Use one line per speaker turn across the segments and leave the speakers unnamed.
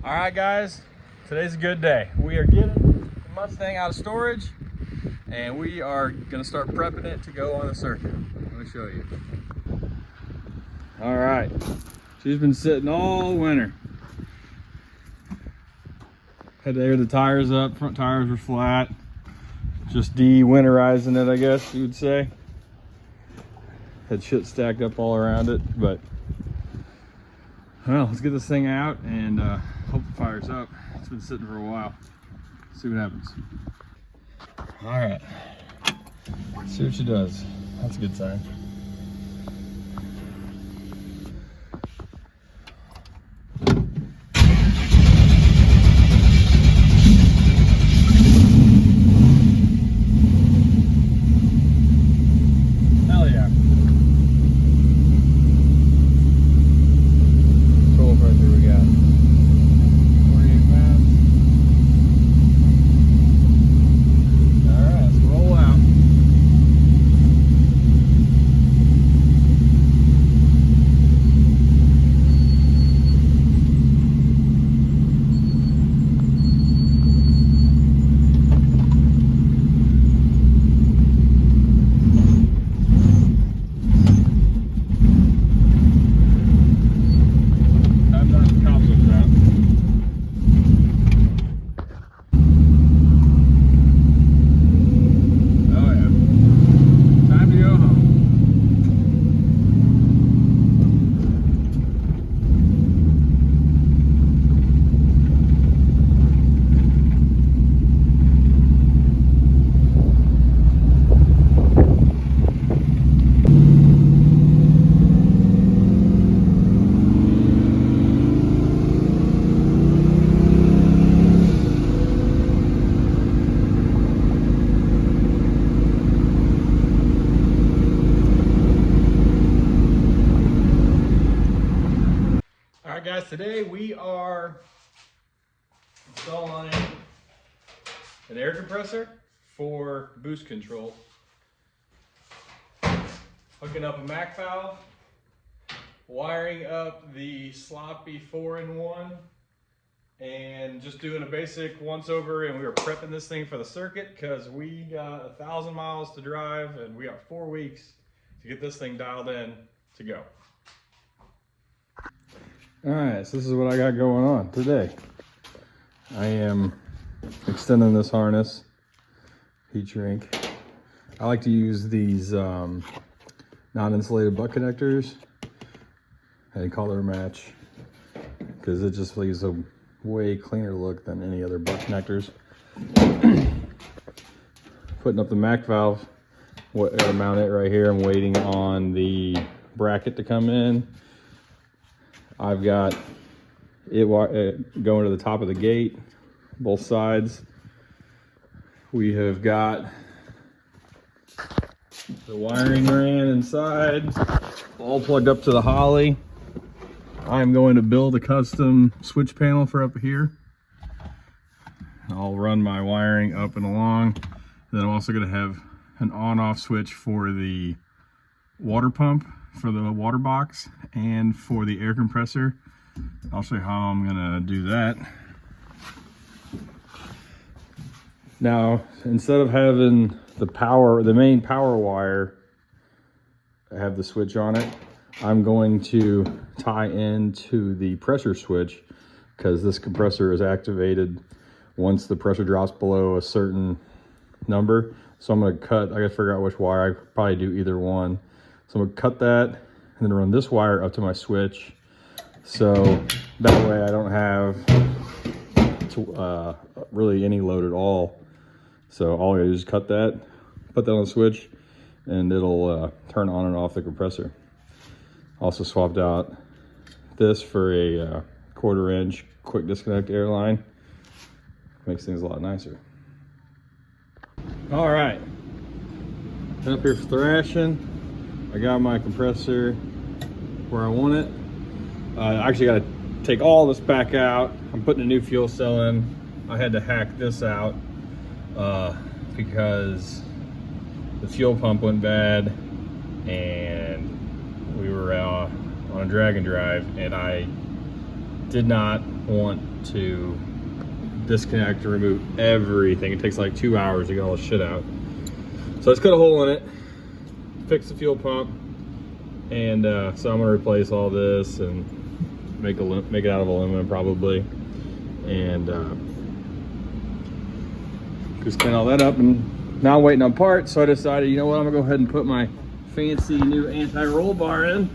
All right, guys, today's a good day. We are getting the Mustang out of storage, and we are gonna start prepping it to go on the circuit. Let me show you. All right, she's been sitting all winter. Had to air the tires up, front tires were flat. Just de-winterizing it, I guess you would say. Had shit stacked up all around it, but well, let's get this thing out and hope it fires up. It's been sitting for a while. See what happens. All right, see what she does. That's a good sign. Hell yeah. Total pressure we got 48 pounds. All right, let's roll out. All right, guys, today we are installing an air compressor for boost control, hooking up a Mac valve, wiring up the sloppy 4-in-1, and just doing a basic once over. And we were prepping this thing for the circuit because we got 1,000 miles to drive and we got 4 weeks to get this thing dialed in to go. All right, so this is what I got going on today. I am extending this harness, heat shrink. I like to use these non-insulated butt connectors and color match because it just leaves a way cleaner look than any other butt connectors. Putting up the Mac valve, mount it right here. I'm waiting on the bracket to come in. I've got it going to the top of the gate, both sides. We have got the wiring ran inside, all plugged up to the Holly. I'm going to build a custom switch panel for up here. I'll run my wiring up and along. Then I'm also going to have an on-off switch for the water pump, for the water box, and for the air compressor. I'll show you how I'm gonna do that. Now, instead of having the main power wire have the switch on it, I'm going to tie into the pressure switch because this compressor is activated once the pressure drops below a certain number. So I'm gonna I gotta figure out which wire. I could probably do either one. So I'm gonna cut that and then run this wire up to my switch. So that way I don't have really any load at all. So all I do is cut that, put that on the switch, and it'll turn on and off the compressor. Also swapped out this for a 1/4 inch quick disconnect air line. Makes things a lot nicer. All right, been up here for thrashing. I got my compressor where I want it. I actually got to take all this back out. I'm putting a new fuel cell in. I had to hack this out because the fuel pump went bad and we were on a drag and drive, and I did not want to disconnect and remove everything. It takes like 2 hours to get all the shit out. So let's cut a hole in it, fix the fuel pump, and so I'm gonna replace all this and make it out of aluminum probably, and just clean all that up. And now I'm waiting on parts, so I decided, you know what, I'm gonna go ahead and put my fancy new anti-roll bar in,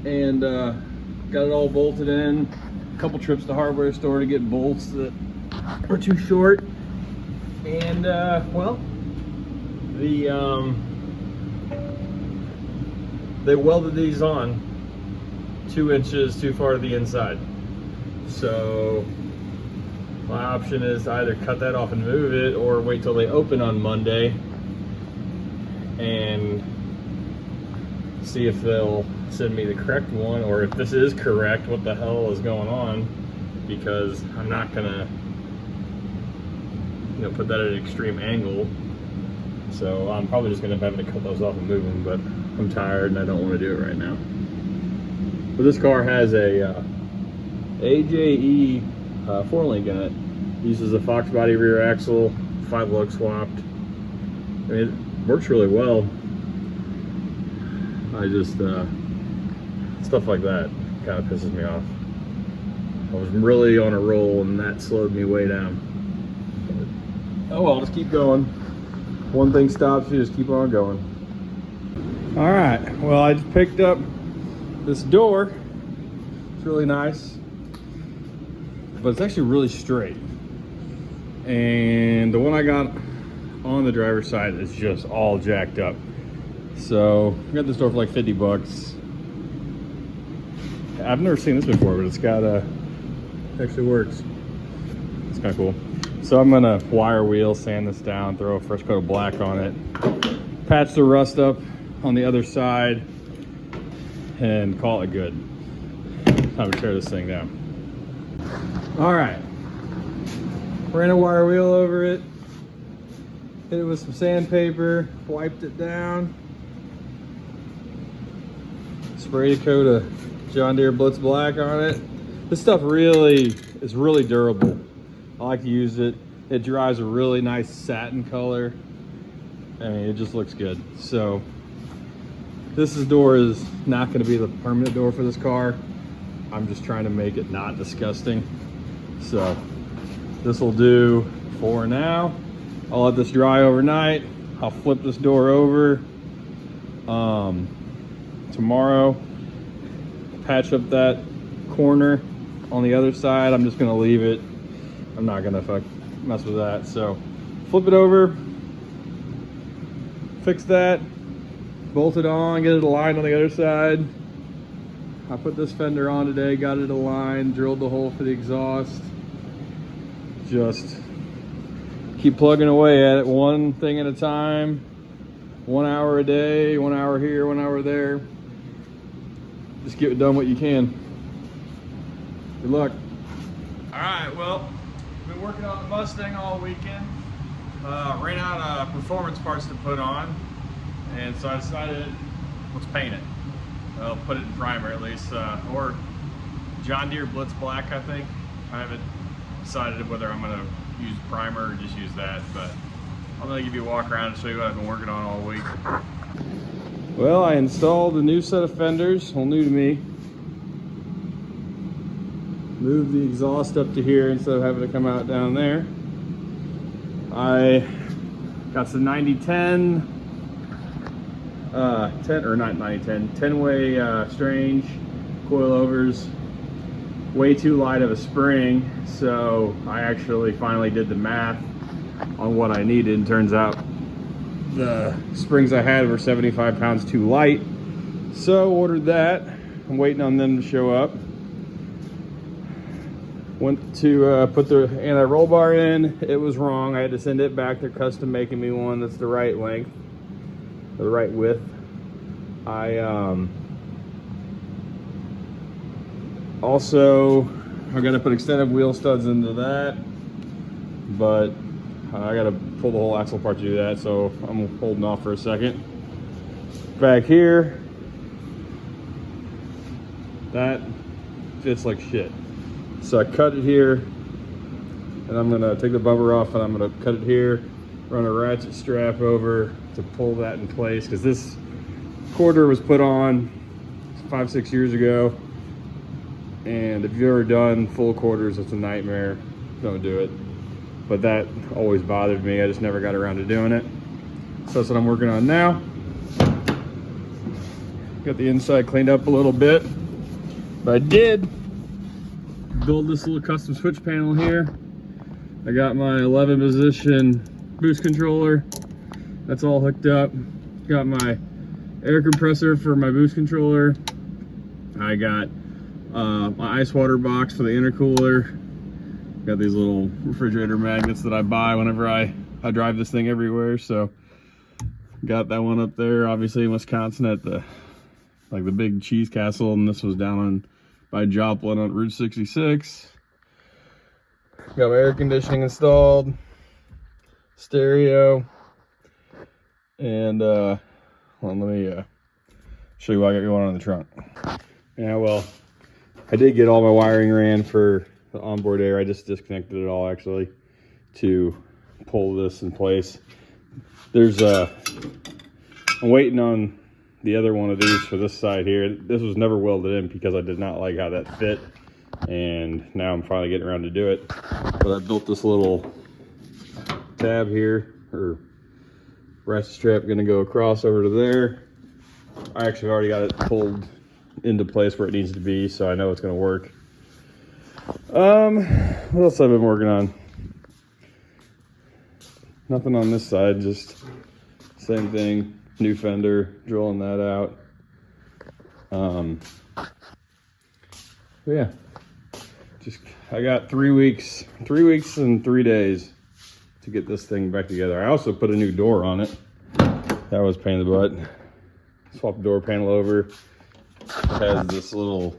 and got it all bolted in. A couple trips to the hardware store to get bolts that were too short, and well, they welded these on 2 inches too far to the inside. So my option is to either cut that off and move it, or wait till they open on Monday and see if they'll send me the correct one, or if this is correct, what the hell is going on, because I'm not gonna, you know, put that at an extreme angle. So I'm probably just gonna have to cut those off and move them, but I'm tired and I don't want to do it right now. But this car has a AJE 4-link in it. Uses a Fox body rear axle, 5-lug swapped. I mean, it works really well. I just stuff like that kind of pisses me off. I was really on a roll and that slowed me way down. But, oh well, just keep going. One thing stops you, just keep on going. All right, well, I just picked up this door. It's really nice, but it's actually really straight. And the one I got on the driver's side is just all jacked up. So I got this door for like 50 bucks. I've never seen this before, but it's got actually works. It's kind of cool. So I'm gonna wire wheel, sand this down, throw a fresh coat of black on it, patch the rust up on the other side, and call it good. Time to tear this thing down. All right, ran a wire wheel over it, hit it with some sandpaper, wiped it down, sprayed a coat of John Deere Blitz Black on it. This stuff really is really durable. I like to use it. It dries a really nice satin color. I mean, it just looks good. So this door is not going to be the permanent door for this car. I'm just trying to make it not disgusting. So this will do for now. I'll let this dry overnight. I'll flip this door over tomorrow, patch up that corner on the other side. I'm just going to leave it. I'm not gonna mess with that. So flip it over, fix that, bolt it on, get it aligned on the other side. I put this fender on today, got it aligned, drilled the hole for the exhaust. Just keep plugging away at it, one thing at a time, 1 hour a day, 1 hour here, 1 hour there. Just get it done what you can. Good luck. All right, well, been working on the Mustang all weekend. Ran out of performance parts to put on, and so I decided, let's paint it. I'll put it in primer at least, or John Deere Blitz Black, I think. I haven't decided whether I'm gonna use primer or just use that, but I'm gonna give you a walk around and show you what I've been working on all week. Well, I installed a new set of fenders, all new to me. Move the exhaust up to here instead of having to come out down there. I got some 9010, 10-way strange coilovers. Way too light of a spring, so I actually finally did the math on what I needed, and turns out the springs I had were 75 pounds too light. So ordered that. I'm waiting on them to show up. Went to put the anti-roll bar in. It was wrong. I had to send it back. They're custom making me one that's the right length, the right width. Also, I got to put extended wheel studs into that, but I got to pull the whole axle apart to do that, so I'm holding off for a second. Back here, that fits like shit. So I cut it here, and I'm gonna take the bumper off, and I'm gonna cut it here, run a ratchet strap over to pull that in place, because this quarter was put on 5-6 years ago, and if you've ever done full quarters, it's a nightmare. Don't do it. But that always bothered me. I just never got around to doing it. So that's what I'm working on now. Got the inside cleaned up a little bit, but I did build this little custom switch panel here. I got my 11 position boost controller. That's all hooked up. Got my air compressor for my boost controller. I got my ice water box for the intercooler. Got these little refrigerator magnets that I buy whenever I drive this thing everywhere. So got that one up there, obviously in Wisconsin at the big cheese castle, and this was down by Joplin on Route 66. Got my air conditioning installed, stereo, and hold on, let me show you what I got going on in the trunk. Yeah, well, I did get all my wiring ran for the onboard air. I just disconnected it all actually to pull this in place. There's I'm waiting on the other one of these for this side here. This was never welded in because I did not like how that fit, and now I'm finally getting around to do it. But I built this little tab here, or ratchet strap, gonna go across over to there. I actually already got it pulled into place where it needs to be, so I know it's gonna work. What else I've been working on? Nothing on this side, just same thing. New fender, drilling that out. Yeah, I got 3 weeks and 3 days to get this thing back together. I also put a new door on it. That was a pain in the butt. Swap the door panel over. It has this little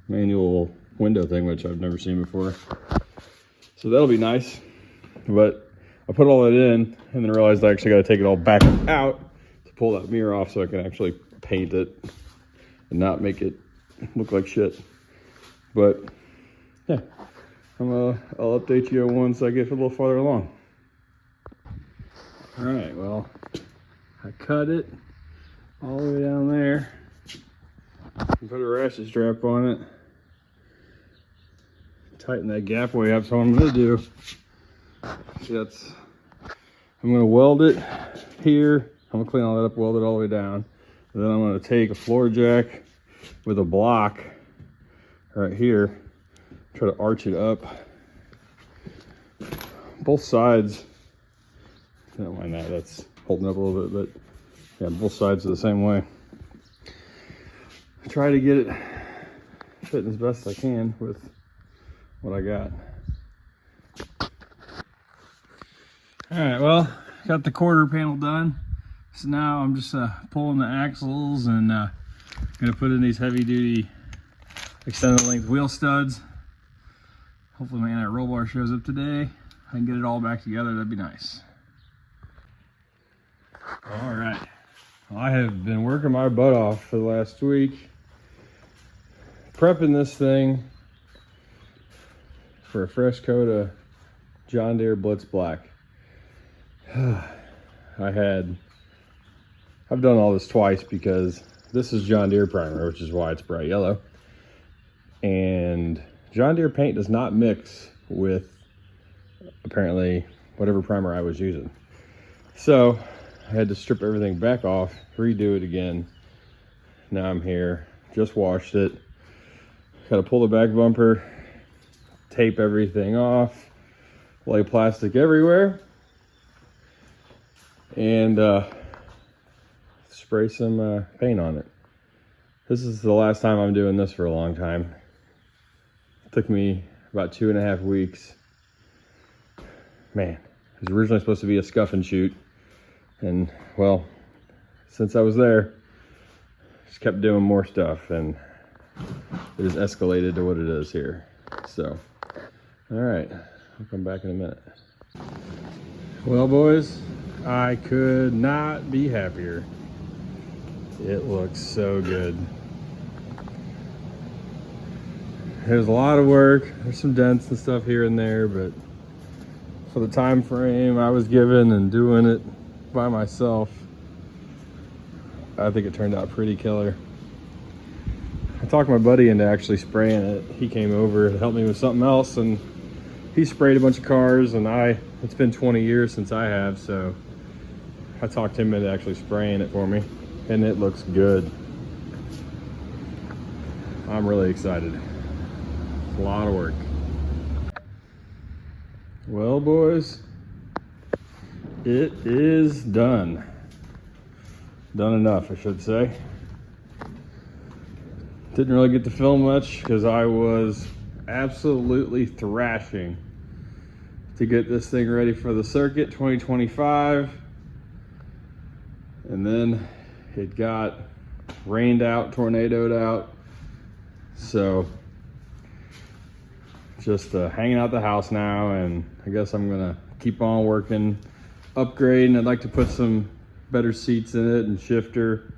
manual window thing, which I've never seen before. So that'll be nice. But I put all that in and then realized I actually got to take it all back out to pull that mirror off so I can actually paint it and not make it look like shit. But yeah, I'll update you once I get a little farther along. All right, well, I cut it all the way down there and put a ratchet strap on it. Tighten that gap way up. So what I'm gonna do, see, I'm gonna weld it here. I'm gonna clean all that up, weld it all the way down. And then I'm gonna take a floor jack with a block right here, try to arch it up. Both sides, don't mind that, that's holding up a little bit, but yeah, both sides are the same way. Try to get it fitting as best I can with what I got. All right, well, got the quarter panel done. So now I'm just pulling the axles and gonna put in these heavy duty extended length wheel studs. Hopefully my anti-roll bar shows up today. I can get it all back together, that'd be nice. All right, well, I have been working my butt off for the last week, prepping this thing for a fresh coat of John Deere Blitz Black. I've done all this twice because this is John Deere primer, which is why it's bright yellow. And John Deere paint does not mix with, apparently, whatever primer I was using. So I had to strip everything back off, redo it again. Now I'm here, just washed it. Got to pull the back bumper, tape everything off, lay plastic everywhere, and spray some paint on it. This is the last time I'm doing this for a long time. It took me about 2.5 weeks. Man, it was originally supposed to be a scuff and shoot, and well, since I was there, just kept doing more stuff, and it has escalated to what it is here. So, all right, I'll come back in a minute. Well, boys, I could not be happier. It looks so good. It was a lot of work. There's some dents and stuff here and there, but for the time frame I was given and doing it by myself, I think it turned out pretty killer. I talked my buddy into actually spraying it. He came over to help me with something else, and he sprayed a bunch of cars, and it's been 20 years since I have, so I talked him into actually spraying it for me, and it looks good. I'm really excited. It's a lot of work. Well, boys, it is done. Done enough, I should say. Didn't really get to film much because I was absolutely thrashing to get this thing ready for the circuit 2025. And then it got rained out, tornadoed out. So just hanging out the house now, and I guess I'm gonna keep on working, upgrading. I'd like to put some better seats in it and shifter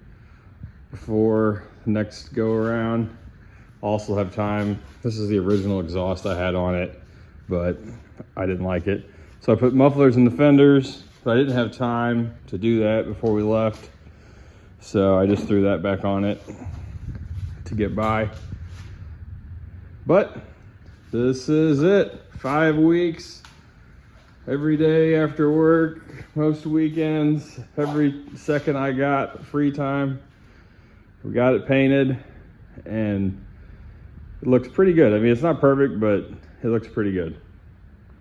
before the next go around. Also have time. This is the original exhaust I had on it, but I didn't like it. So I put mufflers in the fenders, but I didn't have time to do that before we left. So I just threw that back on it to get by. But this is it. 5 weeks, every day after work, most weekends, every second I got free time. We got it painted, and it looks pretty good. I mean, it's not perfect, but it looks pretty good.